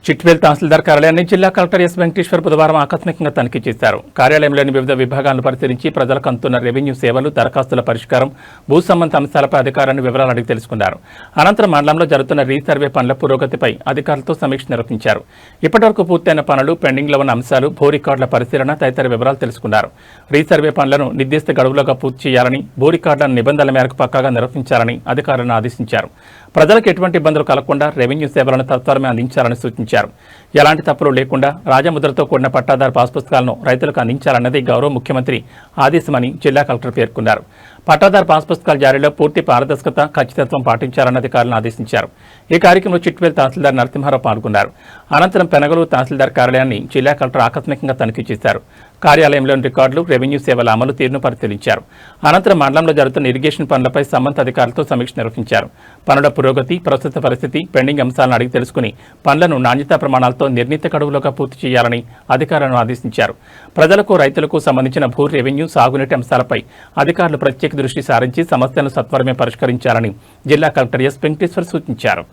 చిట్వేల్ తహసీల్దార్ కార్యాలయాన్ని జిల్లా collector S Venkateshwar బుధవారం ఆకస్మికంగా తనిఖీ చేశారు. కార్యాలయంలోని వివిధ విభాగాలను పరిశీలించి ప్రజలకు అందుతున్న రెవెన్యూ సేవలు, దరఖాస్తుల పరిష్కారం, భూ సంబంధ అంశాలపై అధికారులను వివరాలు అడిగి తెలుసుకున్నారు. అనంతరం మండలంలో జరుగుతున్న రీసర్వే పనుల పురోగతిపై అధికారులతో సమీక్ష నిర్వహించారు. ఇప్పటివరకు పూర్తయిన పనులు, పెండింగ్లో ఉన్న అంశాలు, భూ రికార్డుల పరిశీలన తదితర వివరాలు తెలుసుకున్నారు. రీసర్వే పనులను నిర్దిష్ట గడువులోగా పూర్తి చేయాలని, భూ రికార్డులను నిబంధనల మేరకు పక్కాగా నిర్వహించాలని అధికారులను ఆదేశించారు. ప్రజలకు ఎటువంటి ఇబ్బందులు కలగకుండా రెవెన్యూ సేవలను తత్వరమే అందించాలని సూచించారు. ఎలాంటి తప్పులు లేకుండా రాజముద్రతో కూడిన పట్టాదారు పాస్ పుస్తకాలను రైతులకు అందించాలన్నది గౌరవ ముఖ్యమంత్రి ఆదేశమని జిల్లా కలెక్టర్ పేర్కొన్నారు. పట్టాదారు పాస్ పుస్తకాల జారీలో పూర్తి పారదర్శకత, ఖచ్చితత్వం పాటించాలని అధికారులను ఆదేశించారు. ఈ కార్యక్రమంలో చిట్వేల్ తహసీల్దార్ నరసింహారావు పాల్గొన్నారు. అనంతరం పెనగలూరు తహసీల్దార్ కార్యాలయాన్ని జిల్లా కలెక్టర్ ఆకస్మికంగా తనిఖీ చేశారు. కార్యాలయంలోని రికార్డులు, రెవెన్యూ సేవల అమలు తీరును పరిశీలించారు. అనంతరం మండలంలో జరుగుతున్న ఇరిగేషన్ పనులపై సంబంధిత అధికారులతో సమీక్ష నిర్వహించారు. పనుల పురోగతి, ప్రస్తుత పరిస్థితి, పెండింగ్ అంశాలను అడిగి తెలుసుకుని పనులను నాణ్యతా ప్రమాణాలతో నిర్ణీత గడువులోగా పూర్తి చేయాలని అధికారులను ఆదేశించారు. ప్రజలకు, రైతులకు సంబంధించిన భూ, రెవెన్యూ, సాగునీటి అంశాలపై అధికారులు ప్రత్యేక దృష్టి సారించి సమస్యలను సత్వరమే పరిష్కరించాలని జిల్లా కలెక్టర్ ఎస్ వెంకటేశ్వర్ సూచించారు.